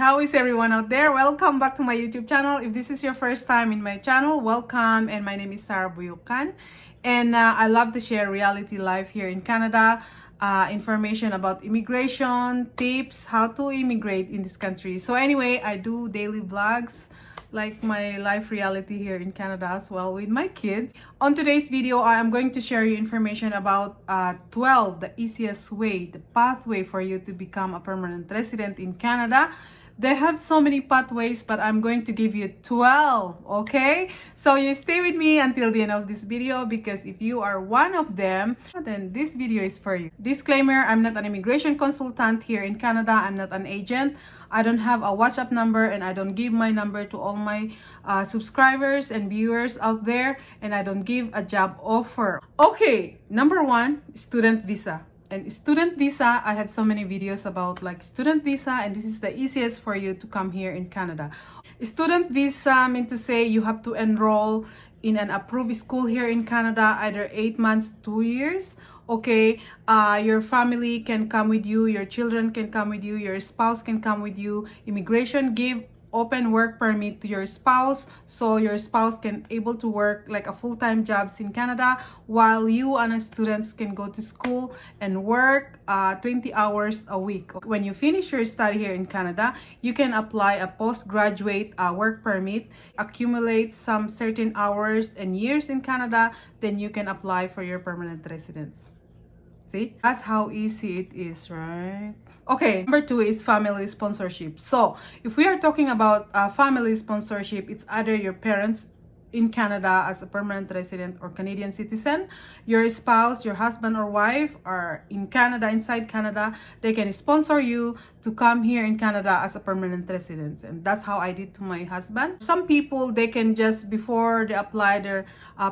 How is everyone out there? Welcome back to my YouTube channel. If this is your first time in my channel, welcome. And my name is Buyucan. And I love to share reality life here in Canada, information about immigration, tips, how to immigrate in this country. So anyway, I do daily vlogs, like my life reality here in Canada as well with my kids. On today's video, I am going to share you information about 12, the easiest way, the pathway for you to become a permanent resident in Canada. They have so many pathways, but I'm going to give you 12, okay? So you stay with me until the end of this video, because if you are one of them, then this video is for you. Disclaimer, I'm not an immigration consultant here in Canada. I'm not an agent. I don't have a WhatsApp number, and I don't give my number to all my subscribers and viewers out there, and I don't give a job offer. Okay, number one, student visa. And student visa, I have so many videos about like student visa, and this is the easiest for you to come here in Canada. Student visa means to say you have to enroll in an approved school here in Canada, either 8 months, 2 years. Okay, your family can come with you, your children can come with you, your spouse can come with you. Immigration give open work permit to your spouse, so your spouse can able to work like a full-time jobs in Canada, while you and students can go to school and work 20 hours a week. When you finish your study here in Canada, you can apply a postgraduate work permit, accumulate some certain hours and years in Canada, then you can apply for your permanent residence. See, that's how easy it is, right? Okay, number two is family sponsorship. So if we are talking about family sponsorship, it's either your parents in Canada as a permanent resident or Canadian citizen, your spouse, your husband or wife are in Canada, inside Canada, they can sponsor you to come here in Canada as a permanent resident. And that's how I did to my husband. Some people, they can just, before they apply their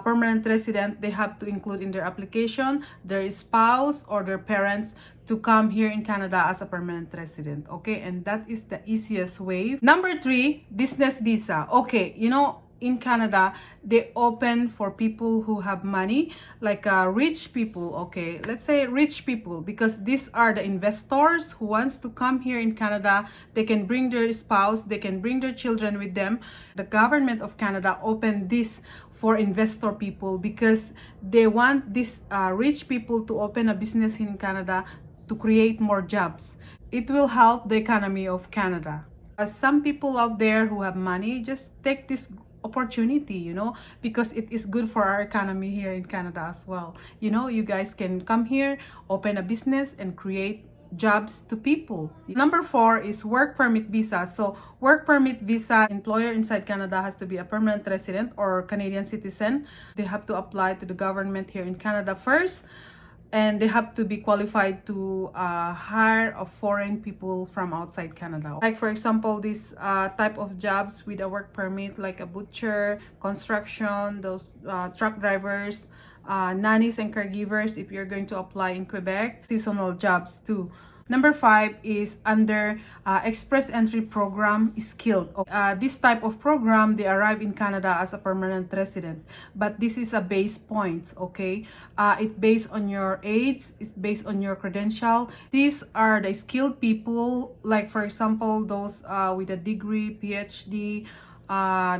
permanent resident, they have to include in their application their spouse or their parents to come here in Canada as a permanent resident. Okay, and that is the easiest way. Number three, business visa. Okay, you know, in Canada, they open for people who have money, like rich people. Okay, let's say rich people, because these are the investors who wants to come here in Canada. They can bring their spouse, they can bring their children with them. The government of Canada opened this for investor people because they want these rich people to open a business in Canada to create more jobs. It will help the economy of Canada. Some people out there who have money, just take this opportunity, you know, because it is good for our economy here in Canada as well. You know, you guys can come here, open a business and create jobs to people. Number four is work permit visa. So work permit visa, employer inside Canada has to be a permanent resident or Canadian citizen. They have to apply to the government here in Canada first, and they have to be qualified to hire a foreign people from outside Canada. Like for example, this type of jobs with a work permit, like a butcher, construction, those truck drivers, nannies and caregivers, if you're going to apply in Quebec, seasonal jobs too. Number five is under Express Entry Program, skilled. This type of program, they arrive in Canada as a permanent resident, but this is a base points, okay? It's based on your age, it's based on your credential. These are the skilled people, like for example, those with a degree, PhD,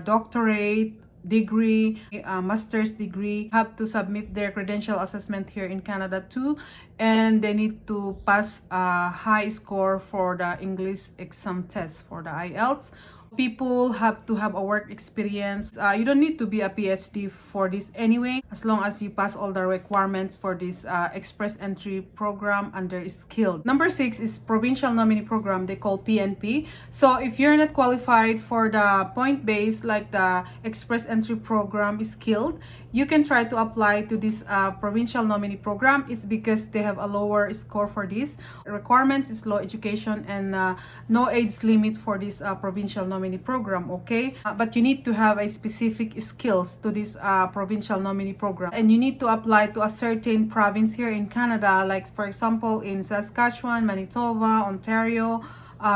doctorate, degree, master's degree, have to submit their credential assessment here in Canada too, and they need to pass a high score for the English exam test, for the IELTS. People have to have a work experience. You don't need to be a PhD for this anyway, as long as you pass all the requirements for this Express Entry Program under skilled. Number six is Provincial Nominee Program, they call PNP. So if you're not qualified for the point base, like the Express Entry Program is skilled, you can try to apply to this Provincial Nominee Program. It's because they have a lower score for this. Requirements is low education and no age limit for this Provincial Nominee Program, okay? But you need to have a specific skills to this Provincial Nominee Program, and you need to apply to a certain province here in Canada, like for example in Saskatchewan, Manitoba, Ontario,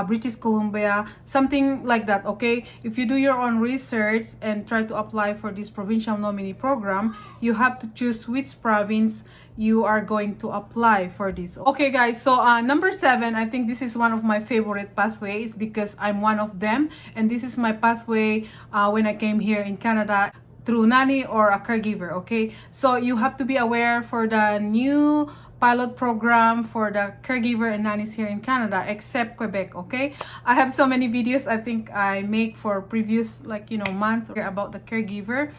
British Columbia, something like that, okay? If you do your own research and try to apply for this provincial nominee program, you have to choose which province you are going to apply for this. Okay guys, so number 7, I think this is one of my favorite pathways because I'm one of them, and this is my pathway when I came here in Canada through nanny or a caregiver. Okay, so you have to be aware for the new pilot program for the caregiver and nannies here in Canada, except Quebec. Okay, I have so many videos I think I make for previous, like, you know, months about the caregiver,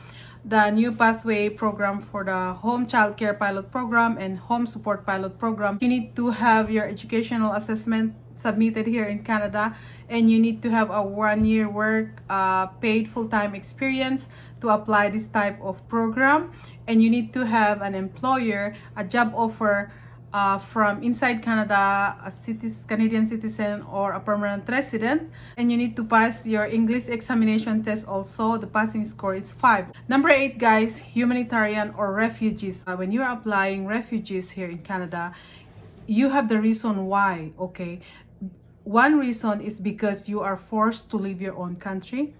the new pathway program for the home child care pilot program and home support pilot program. You need to have your educational assessment submitted here in Canada, and you need to have a 1-year work paid full-time experience to apply this type of program, and you need to have an employer, a job offer from inside Canada, a Canadian citizen or a permanent resident, and you need to pass your English examination test also. The passing score is 5. Number 8 guys, humanitarian or refugees. When you're applying refugees here in Canada, you have the reason why, okay? One reason is because you are forced to leave your own country.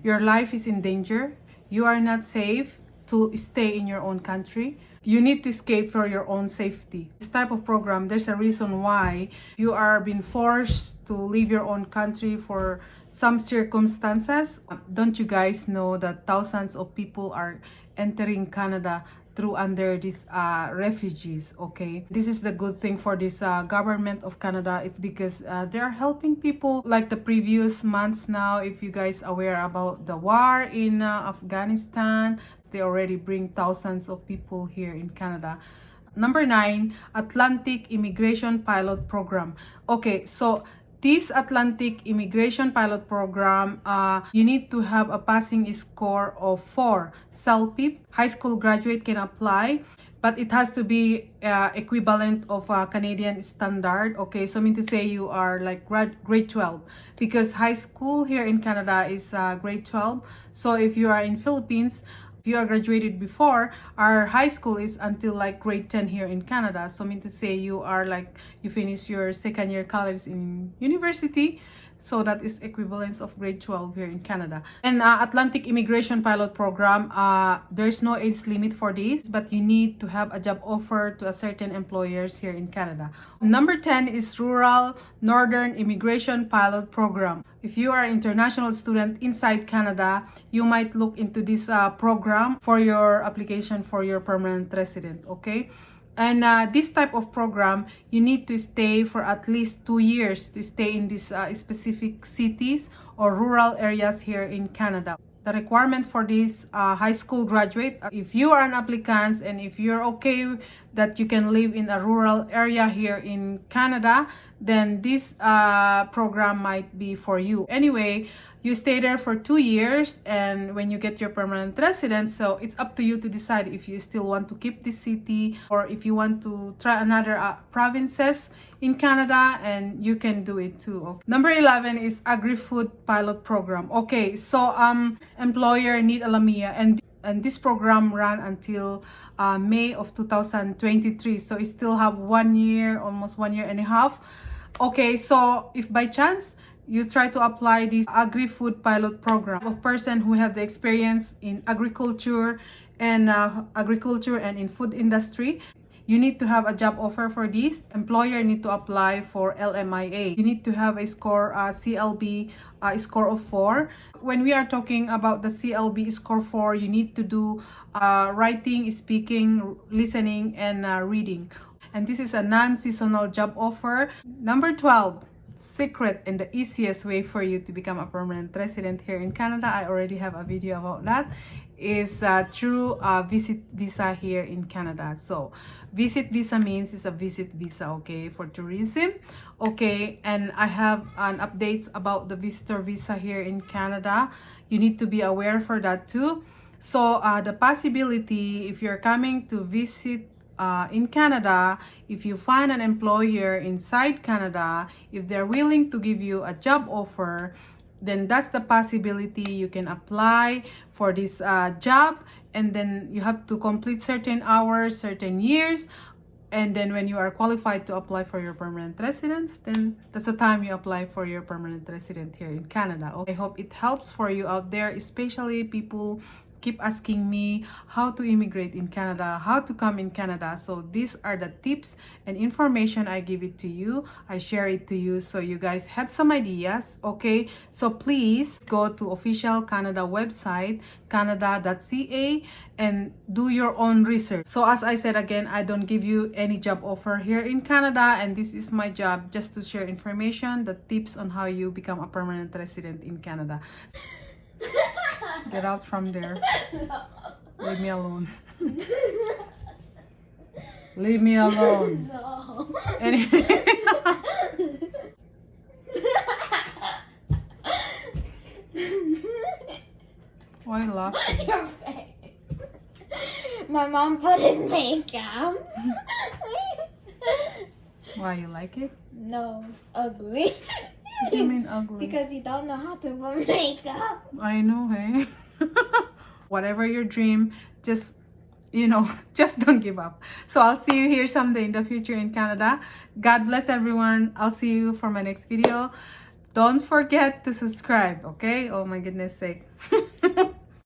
Your life is in danger. You are not safe to stay in your own country. You need to escape for your own safety. This type of program, there's a reason why you are being forced to leave your own country for some circumstances. Don't you guys know that thousands of people are entering Canada through under these refugees? Okay, this is the good thing for this government of Canada. It's because they are helping people. Like the previous months now, if you guys aware about the war in Afghanistan, they already bring thousands of people here in Canada. Number 9, Atlantic Immigration Pilot Program. Okay, so this Atlantic Immigration Pilot Program, you need to have a passing score of 4. CLB4, high school graduate can apply, but it has to be equivalent of a Canadian standard. Okay, so I mean to say you are like grade 12, because high school here in Canada is grade 12. So if you are in Philippines, if you are graduated before, our high school is until like grade 10 here in Canada. So I mean to say you are like, you finish your second year college in university. So that is equivalence of grade 12 here in Canada. And Atlantic Immigration Pilot Program, there's no age limit for this, but you need to have a job offer to a certain employers here in Canada. Number 10 is Rural Northern Immigration Pilot Program. If you are an international student inside Canada, you might look into this program for your application for your permanent resident, okay? And this type of program, you need to stay for at least 2 years to stay in these specific cities or rural areas here in Canada. The requirement for this high school graduate, if you are an applicant and if you're okay that you can live in a rural area here in Canada, then this program might be for you. Anyway, you stay there for 2 years, and when you get your permanent residence, so it's up to you to decide if you still want to keep this city or if you want to try another provinces in Canada, and you can do it too. Okay. Number 11 is AgriFood Pilot Program. Okay, so employer need a LAMIA, and this program ran until May of 2023. So it still have 1 year, almost 1 year and a half. Okay, so if by chance you try to apply this AgriFood Pilot Program, a person who have the experience in agriculture and in food industry, you need to have a job offer for this. Employer need to apply for LMIA. You need to have a score, CLB score of 4. When we are talking about the CLB score 4, you need to do writing, speaking, listening, and reading. And this is a non-seasonal job offer. Number 12, secret and the easiest way for you to become a permanent resident here in Canada, I already have a video about that, is through visit visa here in Canada. So visit visa means it's a visit visa, okay, for tourism. Okay, and I have an updates about the visitor visa here in Canada. You need to be aware for that too. So the possibility, if you're coming to visit in Canada, if you find an employer inside Canada, if they're willing to give you a job offer, then that's the possibility you can apply for this job, and then you have to complete certain hours, certain years, And then when you are qualified to apply for your permanent residence, then that's the time you apply for your permanent resident here in Canada. Okay? I hope it helps for you out there, especially people keep asking me how to immigrate in Canada, how to come in Canada. So these are the tips and information I give it to you. I share it to you so you guys have some ideas, okay? So please go to official Canada website, canada.ca, and do your own research. So as I said again, I don't give you any job offer here in Canada, and this is my job just to share information, the tips on how you become a permanent resident in Canada. Get out from there. No. Leave me alone. Leave me alone. No. Anyway. Why laughing? Your face. My mom put in makeup. Why, you like it? No, it's ugly. What do you mean ugly? Because you don't know how to put makeup. I know, hey? Whatever your dream, just, just don't give up. So I'll see you here someday in the future in Canada. God bless everyone. I'll see you for my next video. Don't forget to subscribe, okay? Oh my goodness sake.